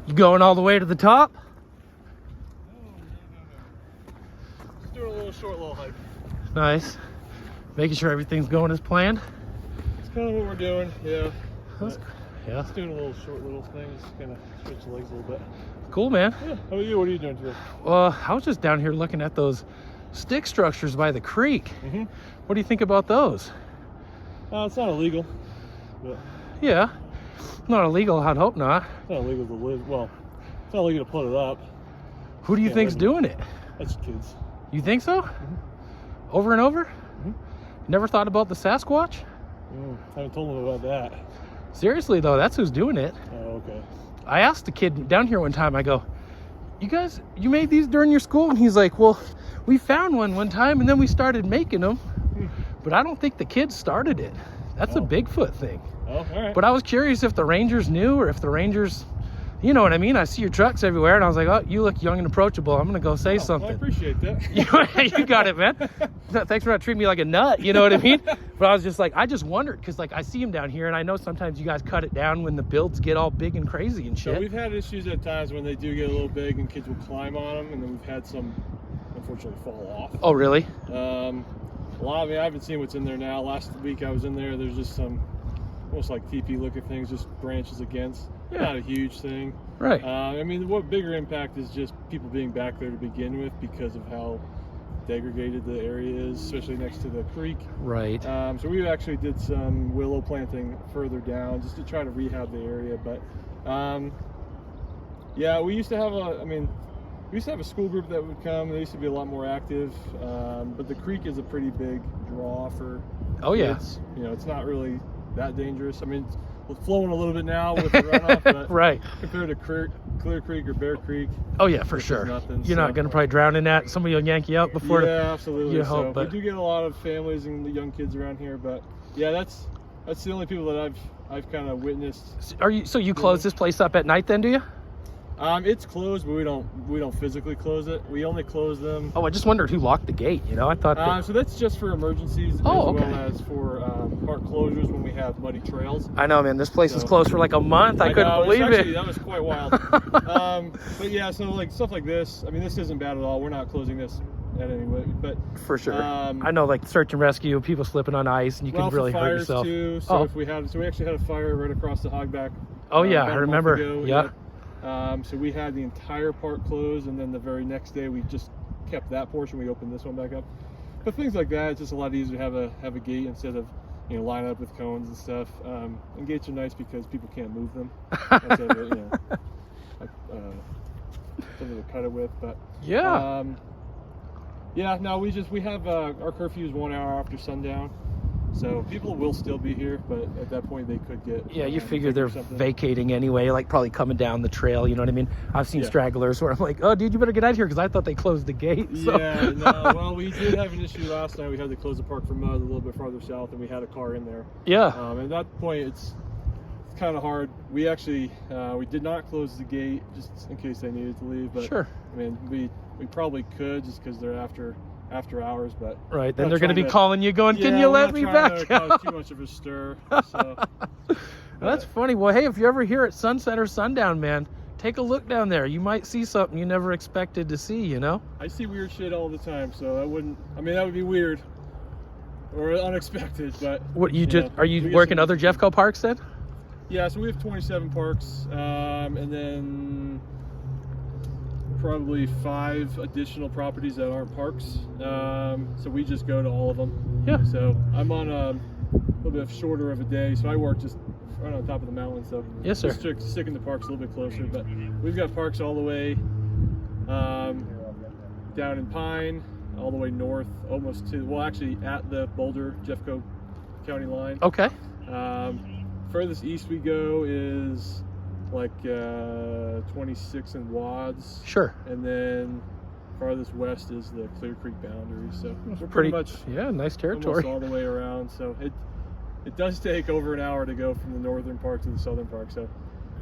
You going all the way to the top? Just doing a little short little hike. Nice. Making sure everything's going as planned. It's kind of what we're doing, yeah. Yeah. Just doing a little short little thing, just kind of stretch the legs a little bit. Cool, man. Yeah. How about you? What are you doing today? Well, I was just down here looking at those stick structures by the creek. Mm-hmm. What do you think about those? It's not illegal. But Yeah. Not illegal, I'd hope not. it's not illegal to live. Well, it's not illegal to put it up. Who do you Yeah, think's live- doing it? That's kids. You think so? Mm-hmm. Over and over? Mm-hmm. Never thought about the Sasquatch? Haven't told them about that. Seriously though, that's who's doing it. Oh, okay. I asked the kid down here one time, I go, you made these during your school? And he's like, well, we found one time and then we started making them. But I don't think the kids started it. That's a Bigfoot thing. Oh, all right. But I was curious if the Rangers knew, or if the Rangers, you know what I mean? I see your trucks everywhere and I was like, oh, you look young and approachable. I'm going to go say Well, I something. appreciate that. You got it, man. Thanks for not treating me like a nut, you know what I mean? But I was just like, I just wondered, because like I see him down here and I know sometimes you guys cut it down when the builds get all big and crazy and shit. So we've had issues at times when they do get a little big and kids will climb on them, and then we've had some unfortunately fall off. Oh, really? A lot of it, I haven't seen what's in there now. Last week I was in there, there's just some almost like TP looking things, just branches against. Yeah. Not a huge thing. Right. I mean, what bigger impact is just people being back there to begin with because of how degraded the area is, especially next to the creek. Right. So we actually did some willow planting further down just to try to rehab the area. But yeah, we used to have a school group that would come. They used to be a lot more active. But the creek is a pretty big draw for kids. You know, it's not really that dangerous. I mean, it's flowing a little bit now with the runoff, but right. compared to Clear Creek or Bear Creek. Oh yeah, for sure. Nothing, You're not going to probably drown in that. Somebody will yank you out before. Yeah, absolutely. You hope, but we do get a lot of families and the young kids around here, but yeah, that's the only people that I've kind of witnessed. So you close this place up at night then, do you? It's closed, but we don't physically close it. We only close them. Oh, I just wondered who locked the gate. You know, I thought. So that's just for emergencies, Oh, as okay. well as for park closures when we have muddy trails. I know, man. This place was closed for like a month. I couldn't know, believe actually, it. That was quite wild. But yeah, so like stuff like this. I mean, this isn't bad at all. We're not closing this at any way, but For sure. I know, like search and rescue, people slipping on ice, and you can really for hurt fires yourself. too. So we actually had a fire right across the hogback. Oh yeah, about I a month remember. ago. Yeah. So we had the entire park closed, and then the very next day we just kept that portion. We opened this one back up. But things like that, it's just a lot easier to have a gate instead of line up with cones and stuff. And gates are nice because people can't move them. Something to cut it with, but Yeah. yeah. No, we have our curfew is 1 hour after sundown. So people will still be here, but at that point they could get. Yeah, you figure they're something. vacating anyway, like probably coming down the trail, you know what I mean? I've seen Yeah. stragglers where I'm like, oh, dude, you better get out of here because I thought they closed the gate. So. Yeah, no, well, we did have an issue last night. We had to close the park for mud a little bit farther south, and we had a car in there. Yeah. At that point, it's kind of hard. We actually we did not close the gate just in case they needed to leave. But Sure. I mean, we probably could just because they're after hours, but Right, then not they're going to trying be calling you going, can yeah, you we're let not me trying back to out? cause too much of a stir. So, That's funny. Well, hey, if you're ever here at sunset or sundown, man, take a look down there. You might see something you never expected to see, you know? I see weird shit all the time, so that would be weird or unexpected. But What you know, are we you get working some- other Jeffco parks then? Yeah, so we have 27 parks, and then probably 5 additional properties that aren't parks. So we just go to all of them. Yeah. So I'm on a little bit shorter of a day, so I work just right on top of the mountain. So Yes, sir. just sticking the parks a little bit closer, but we've got parks all the way down in Pine, all the way north, almost to actually at the Boulder Jeffco County line. Okay. Furthest east we go is like 26 in Wads, Sure. and then farthest west is the Clear Creek boundary. So we're Pretty much yeah, nice territory. almost all the way around. So it does take over an hour to go from the northern park to the southern park. So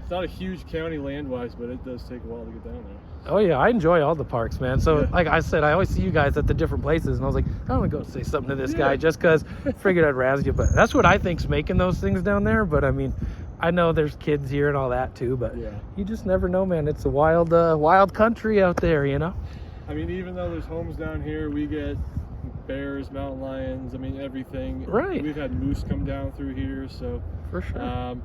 it's not a huge county land-wise, but it does take a while to get down there. Oh yeah, I enjoy all the parks, man. So Yeah. like I said, I always see you guys at the different places, and I was like, I want to go say something to this Yeah. guy just because figured I'd razz you. But that's what I think's making those things down there. But I mean, I know there's kids here and all that too, but Yeah. you just never know, man. It's a wild country out there, you know? I mean, even though there's homes down here, we get bears, mountain lions, I mean, everything. Right. We've had moose come down through here, so. For sure. I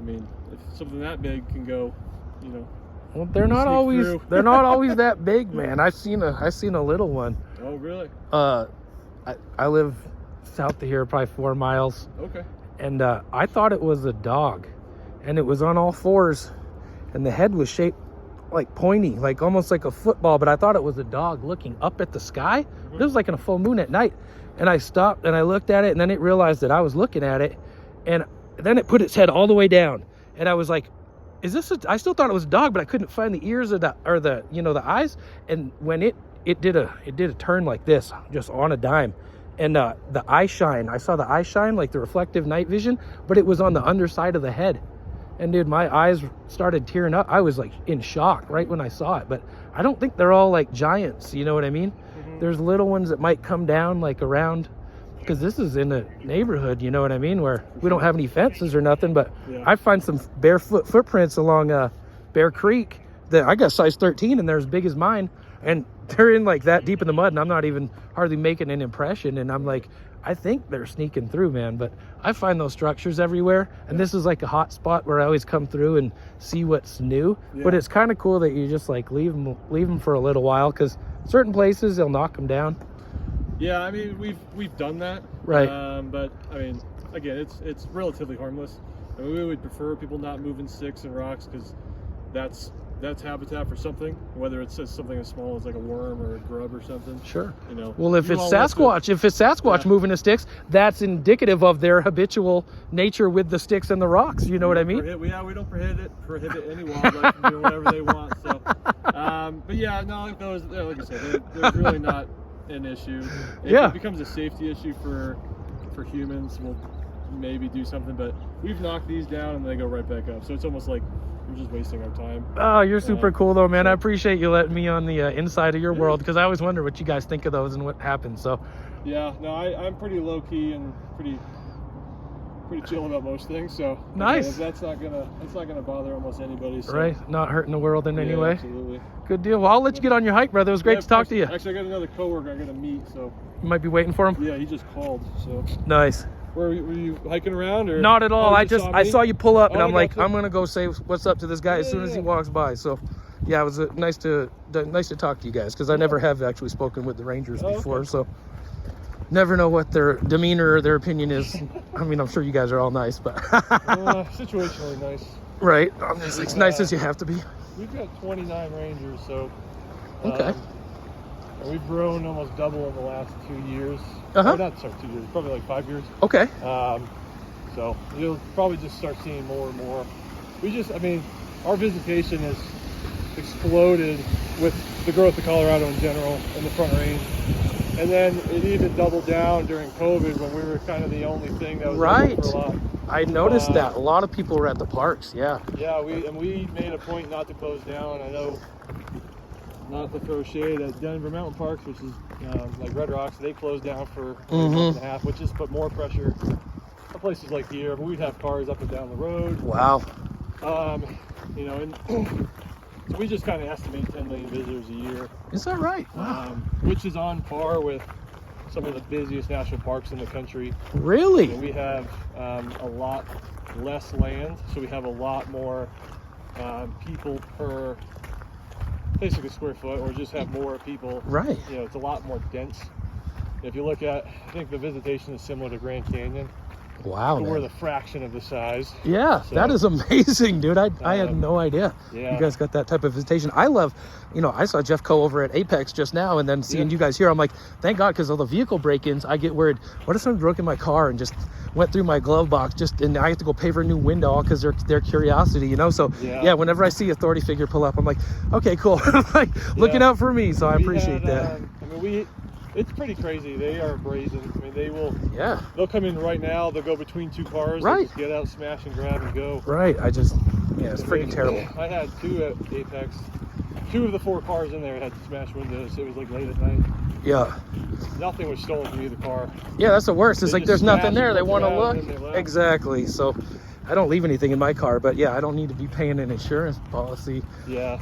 mean, if something that big can go, you know. Well, they're not always that big, man. I've seen a little one. Oh, really? I live south of here, probably 4 miles. Okay. And I thought it was a dog, and it was on all fours, and the head was shaped like pointy, like almost like a football, but I thought it was a dog looking up at the sky. It was like in a full moon at night, and I stopped and I looked at it, and then it realized that I was looking at it, and then it put its head all the way down, and I was like, is this I still thought it was a dog, but I couldn't find the ears or the eyes, and when it did a turn like this, just on a dime. And the eye shine, I saw the eye shine, like the reflective night vision, but it was on the underside of the head. And dude, my eyes started tearing up. I was like in shock right when I saw it. But I don't think they're all like giants, you know what I mean? Mm-hmm. There's little ones that might come down like around, because this is in a neighborhood, you know what I mean, where we don't have any fences or nothing, but yeah. I find some barefoot footprints along Bear Creek that I got size 13, and they're as big as mine. And they're in like that deep in the mud, and I'm not even hardly making an impression, and I'm like, I think they're sneaking through, man. But I find those structures everywhere, and this is like a hot spot where I always come through and see what's new. Yeah. But it's kind of cool that you just like leave them for a little while, because certain places they'll knock them down. Yeah, I mean, we've done that, right? But I mean, again, it's relatively harmless. I mean, we would prefer people not moving sticks and rocks, because that's habitat for something, whether it's just something as small as like a worm or a grub or something. Sure. You know. Well, if it's Sasquatch moving the sticks, that's indicative of their habitual nature with the sticks and the rocks. You know what I mean? We don't prohibit any wildlife from doing whatever they want. So, but yeah, no, like those, like I said, they're really not an issue. If it becomes a safety issue for humans, we'll maybe do something. But we've knocked these down and they go right back up. So it's almost like we're just wasting our time. Oh, you're super cool though, man. I appreciate you letting me on the inside of your world, because I always wonder what you guys think of those and what happens. So yeah, no, I'm pretty low key and pretty chill about most things. So nice. That's not gonna bother almost anybody. So. Right, not hurting the world in any way. Absolutely. Good deal. Well, I'll let you get on your hike, brother. It was great to talk to you. Actually, I got another coworker I'm gonna meet, so you might be waiting for him. Yeah, he just called. So nice. Were you hiking around or? Not at all. I saw you pull up, and I'm like, gotcha. I'm gonna go say what's up to this guy as soon as he walks by. So, yeah, it was nice to talk to you guys, because I never have actually spoken with the Rangers before. Okay. So, never know what their demeanor or their opinion is. I mean, I'm sure you guys are all nice, but situationally nice. Right. As nice as you have to be. We've got 29 Rangers, so. Okay. We've grown almost double in the last 2 years. Uh-huh. Not 2 years, probably like 5 years. Okay. So you'll probably just start seeing more and more. Our visitation has exploded with the growth of Colorado in general in the Front Range. And then it even doubled down during COVID, when we were kind of the only thing that was open for a lot. I noticed that. A lot of people were at the parks, yeah. Yeah, we made a point not to close down. I know, not to throw shade at Denver Mountain Parks, which is like Red Rocks, they closed down for a month and a half, which just put more pressure on places like here. But we'd have cars up and down the road. Wow. And so we just kind of estimate 10 million visitors a year. Is that right? Wow. Which is on par with some of the busiest national parks in the country. Really? And we have a lot less land, so we have a lot more people per basically square foot, or just have more people. Right. It's a lot more dense. If you look at, I think the visitation is similar to Grand Canyon. Wow. We're the fraction of the size. Yeah, so, that is amazing, dude. I had no idea. Yeah. You guys got that type of visitation. I love, I saw Jeff Coe over at Apex just now, and then seeing you guys here, I'm like, thank God, because of the vehicle break-ins, I get worried. What if someone broke in my car and just went through my glove box, and I have to go pay for a new window because their curiosity, So yeah, whenever I see authority figure pull up, I'm like, okay, cool. Like looking out for me. So I appreciate that. It's pretty crazy. They are brazen. They will. Yeah. They'll come in right now. They'll go between two cars. Right. Just get out, smash and grab and go. Right. It's freaking terrible. I had 2 at Apex. 2 of the 4 cars in there had smashed windows. It was like late at night. Yeah. Nothing was stolen from either car. Yeah, that's the worst. It's like there's nothing there. They want to look. They exactly. So, I don't leave anything in my car, but yeah, I don't need to be paying an insurance policy. Yeah.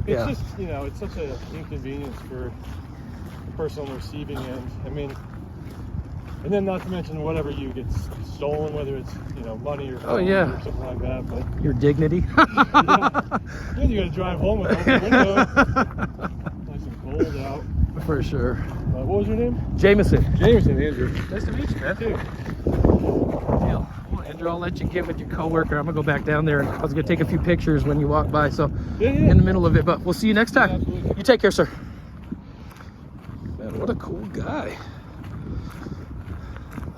It's It's just, you know, it's such an inconvenience for the person on the receiving end. I mean, and then not to mention whatever you get stolen, whether it's, you know, money or phone or something like that. But your dignity. then you got to drive home with open window, nice and cold out. For sure. What was your name? Jameson. Jameson, Andrew. Nice to meet you, man. Too. Deal. Well, Andrew, I'll let you get with your coworker. I'm gonna go back down there, and I was gonna take a few pictures when you walk by. So Yeah. in the middle of it, but we'll see you next time. Yeah, absolutely. You take care, sir. Man, what a cool guy.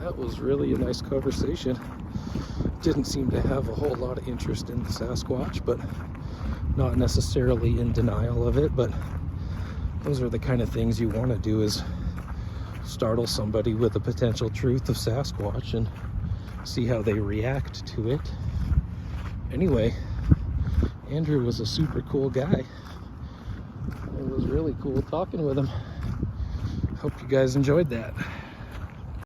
That was really a nice conversation. Didn't seem to have a whole lot of interest in the Sasquatch, but not necessarily in denial of it. But those are the kind of things you want to do, is startle somebody with the potential truth of Sasquatch and see how they react to it. Anyway, Andrew was a super cool guy. It was really cool talking with him. Hope you guys enjoyed that.